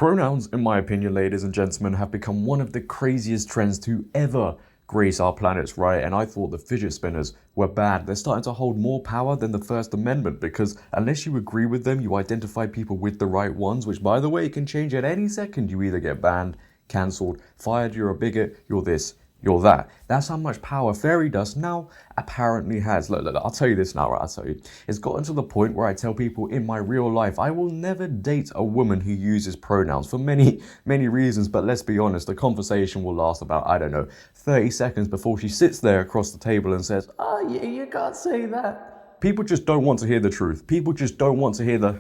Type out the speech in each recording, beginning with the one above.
Pronouns, in my opinion, ladies and gentlemen, have become one of the craziest trends to ever grace our planets, right? And I thought the fidget spinners were bad. They're starting to hold more power than the First Amendment because unless you agree with them, you identify people with the right ones, which, by the way, can change at any second. You either get banned, cancelled, fired, you're a bigot, you're this, you're that. That's how much power fairy dust now apparently has. Look, I'll tell you this now, right? I'll tell you. It's gotten to the point where I tell people in my real life, I will never date a woman who uses pronouns for many reasons. But let's be honest, the conversation will last about, I don't know, 30 seconds before she sits there across the table and says, oh, yeah, you can't say that. People just don't want to hear the truth. People just don't want to hear the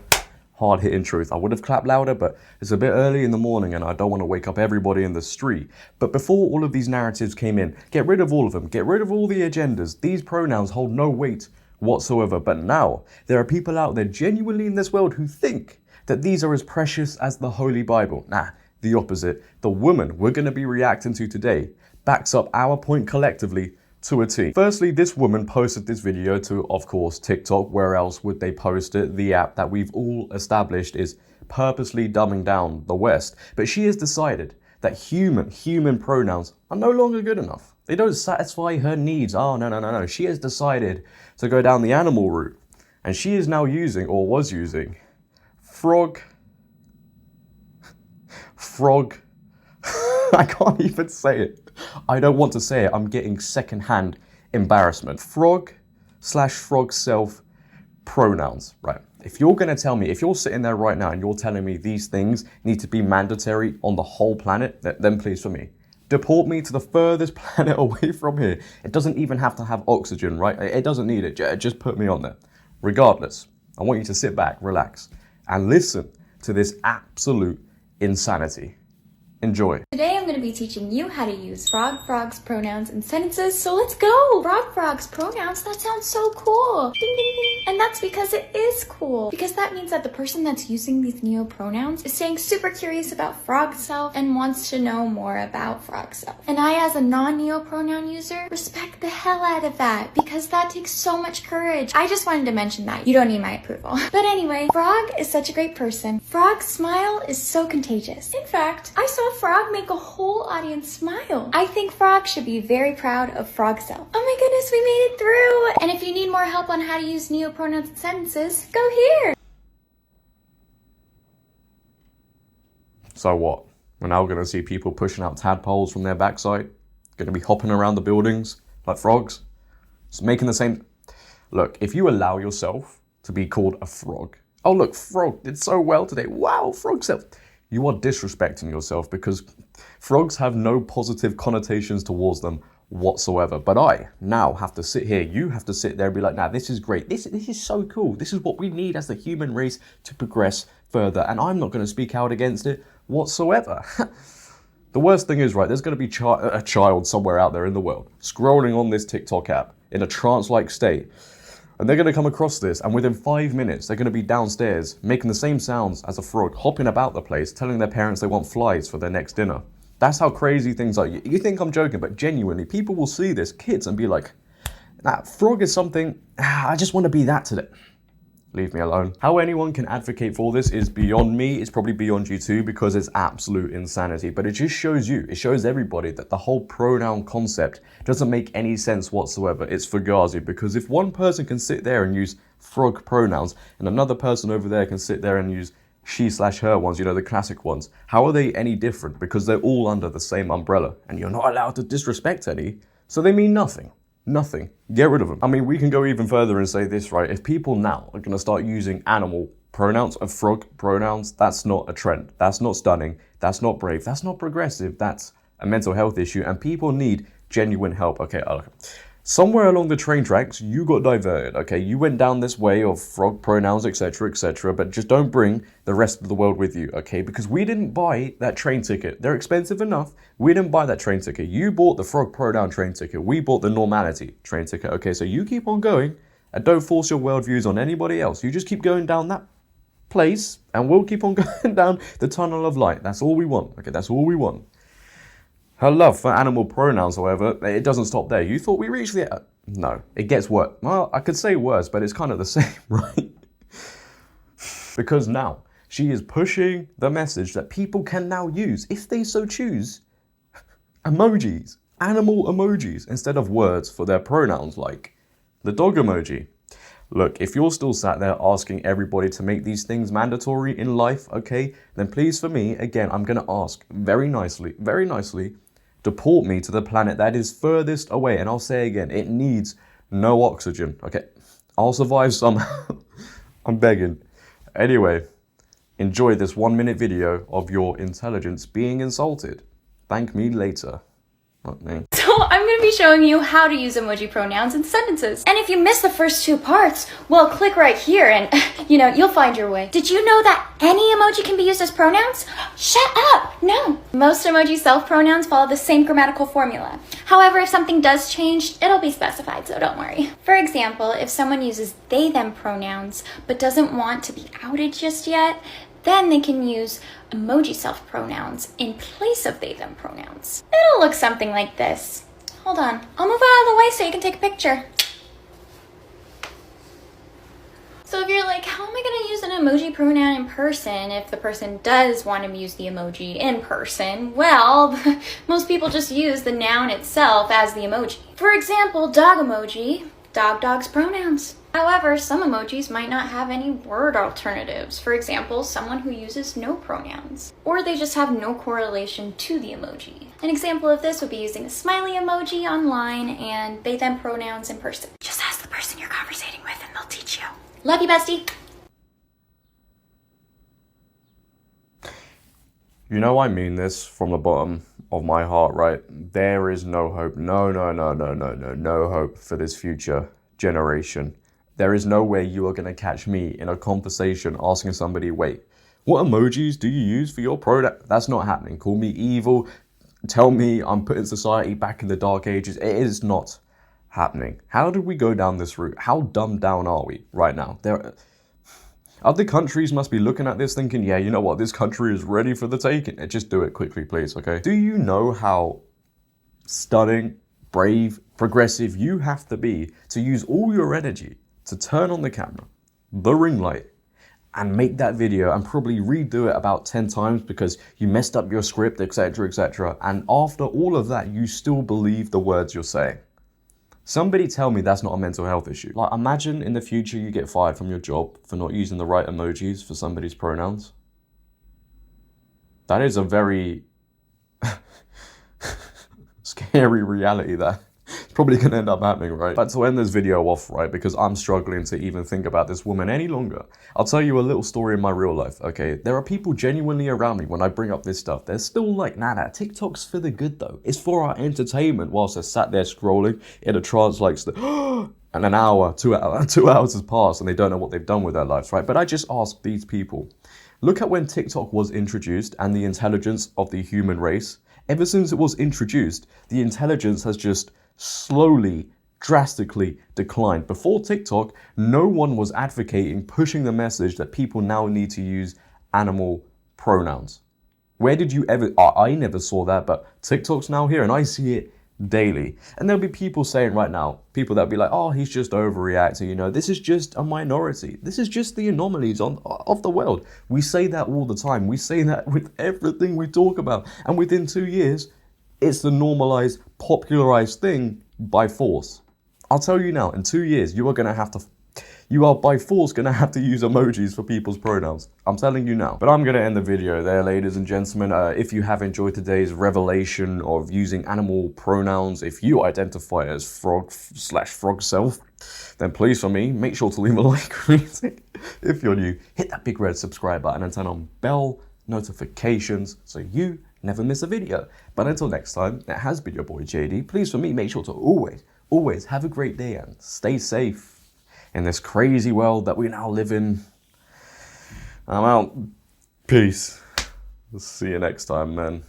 hard-hitting truth. I would have clapped louder, but it's a bit early in the morning and I don't want to wake up everybody in the street. But before all of these narratives came in, get rid of all of them. Get rid of all the agendas. These pronouns hold no weight whatsoever. But now, there are people out there genuinely in this world who think that these are as precious as the Holy Bible. Nah, the opposite. The woman we're going to be reacting to today backs up our point collectively to a T. Firstly, this woman posted this video to, of course, TikTok. Where else would they post it? The app that we've all established is purposely dumbing down the West. But she has decided that human pronouns are no longer good enough. They don't satisfy her needs. Oh, no. She has decided to go down the animal route. And she is now using, or was using, frog. I can't even say it. I don't want to say it. I'm getting secondhand embarrassment. Frog/FROGSELF pronouns. Right. If you're going to tell me, if you're sitting there right now and you're telling me these things need to be mandatory on the whole planet, then please for me, deport me to the furthest planet away from here. It doesn't even have to have oxygen, right? It doesn't need it. Just put me on there. Regardless, I want you to sit back, relax, and listen to this absolute insanity. Enjoy. Today I'm going to be teaching you how to use frogs, pronouns, and sentences, so let's go! Frogs, pronouns, that sounds so cool! Ding, ding, ding. And that's because it is cool. Because that means that the person that's using these neopronouns is staying super curious about FROGSELF and wants to know more about FROGSELF. And I, as a non-neopronoun user, respect the hell out of that because that takes so much courage. I just wanted to mention that. You don't need my approval. But anyway, Frog is such a great person. Frog's smile is so contagious. In fact, I saw Frog make a whole audience smile. I think Frog should be very proud of FROGSELF. Oh my goodness, we made it through! And if you need more help on how to use neopronouns and sentences, go here! So what? We're now going to see people pushing out tadpoles from their backside? Going to be hopping around the buildings like frogs? It's making the same... Look, if you allow yourself to be called a frog... Oh look, Frog did so well today. Wow, FROGSELF! You are disrespecting yourself because frogs have no positive connotations towards them whatsoever. But I now have to sit here, you have to sit there and be like, nah, this is great. This is so cool. This is what we need as the human race to progress further. And I'm not going to speak out against it whatsoever. The worst thing is, right, there's going to be a child somewhere out there in the world scrolling on this TikTok app in a trance-like state. And they're going to come across this, and within 5 minutes, they're going to be downstairs, making the same sounds as a frog, hopping about the place, telling their parents they want flies for their next dinner. That's how crazy things are. You think I'm joking, but genuinely, people will see this, kids, and be like, that frog is something, I just want to be that today. Leave me alone. How anyone can advocate for this is beyond me. It's probably beyond you too, because it's absolute insanity. But it just shows you, it shows everybody that the whole pronoun concept doesn't make any sense whatsoever. It's fugazi, because if one person can sit there and use frog pronouns and another person over there can sit there and use she/her ones, you know, the classic ones, how are they any different? Because they're all under the same umbrella and you're not allowed to disrespect any, so they mean nothing. Nothing. Get rid of them. I mean, we can go even further and say this, right? If people now are going to start using animal pronouns and frog pronouns, that's not a trend. That's not stunning. That's not brave. That's not progressive. That's a mental health issue, and people need genuine help. Okay. Somewhere along the train tracks, you got diverted, okay? You went down this way of frog pronouns, etc., but just don't bring the rest of the world with you, okay? Because we didn't buy that train ticket. They're expensive enough. We didn't buy that train ticket. You bought the frog pronoun train ticket. We bought the normality train ticket, okay? So you keep on going and don't force your worldviews on anybody else. You just keep going down that place and we'll keep on going down the tunnel of light. That's all we want, okay? That's all we want. Her love for animal pronouns, however, it doesn't stop there. You thought we reached the... No, it gets worse. Well, I could say worse, but it's kind of the same, right? Because now She is pushing the message that people can now use, if they so choose, emojis, animal emojis, instead of words for their pronouns, like the dog emoji. Look, if you're still sat there asking everybody to make these things mandatory in life, okay, then please, for me, again, I'm going to ask very nicely, deport me to the planet that is furthest away. And I'll say again, it needs no oxygen, okay? I'll survive somehow. I'm begging. Anyway, enjoy this 1-minute video of your intelligence being insulted. Thank me later. Not me. So I'm going to be showing you how to use emoji pronouns in sentences. And if you missed the first 2 parts, well, click right here and, you'll find your way. Did you know that any emoji can be used as pronouns? Shut up! No. Most emoji self-pronouns follow the same grammatical formula. However, if something does change, it'll be specified, so don't worry. For example, if someone uses they, them pronouns, but doesn't want to be outed just yet, then they can use emoji self-pronouns in place of they, them pronouns. It'll look something like this. Hold on, I'll move out of the way so you can take a picture. So if you're like, how am I gonna use an emoji pronoun in person if the person does want to use the emoji in person? Well, most people just use the noun itself as the emoji. For example, dog emoji, dog's pronouns. However, some emojis might not have any word alternatives. For example, someone who uses no pronouns. Or they just have no correlation to the emoji. An example of this would be using a smiley emoji online and they, them pronouns in person. Just ask the person you're conversating with and they'll teach you. Love you, bestie. You know I mean this from the bottom of my heart, right? There is no hope. No hope for this future generation. There is no way you are going to catch me in a conversation asking somebody, wait, what emojis do you use for your product? That's not happening. Call me evil. Tell me I'm putting society back in the dark ages. It is not happening. How did we go down this route? How dumbed down are we right now? Other countries must be looking at this thinking, yeah, you know what? This country is ready for the taking. Just do it quickly, please, okay? Do you know how stunning, brave, progressive you have to be to use all your energy to turn on the camera, the ring light, and make that video and probably redo it about 10 times because you messed up your script, etc., etc. And after all of that, you still believe the words you're saying. Somebody tell me that's not a mental health issue. Like, imagine in the future you get fired from your job for not using the right emojis for somebody's pronouns. That is a very scary reality that it's probably going to end up happening, right? But to end this video off, right, because I'm struggling to even think about this woman any longer, I'll tell you a little story in my real life, okay? There are people genuinely around me when I bring up this stuff. They're still like, nah, TikTok's for the good though. It's for our entertainment, whilst they're sat there scrolling in a trance like, and an hour, 2 hours has passed and they don't know what they've done with their lives, right? But I just ask these people, look at when TikTok was introduced and the intelligence of the human race. Ever since it was introduced, the intelligence has just slowly, drastically declined. Before TikTok, no one was advocating, pushing the message that people now need to use animal pronouns. Where did you ever, I never saw that, but TikTok's now here and I see it daily. And there'll be people saying right now, people that'll be like, oh, he's just overreacting, this is just a minority. This is just the anomalies of the world. We say that all the time. We say that with everything we talk about. And within 2 years, it's the normalized, popularized thing by force. I'll tell you now, in 2 years, you are by force going to have to use emojis for people's pronouns. I'm telling you now. But I'm going to end the video there, ladies and gentlemen. If you have enjoyed today's revelation of using animal pronouns, if you identify as frog/frogself, then please, for me, make sure to leave a like rating. If you're new, hit that big red subscribe button and turn on bell notifications so you never miss a video. But until next time, it has been your boy JD. Please, for me, make sure to always have a great day and stay safe in this crazy world that we now live in. I'm out. Peace. See you next time, man.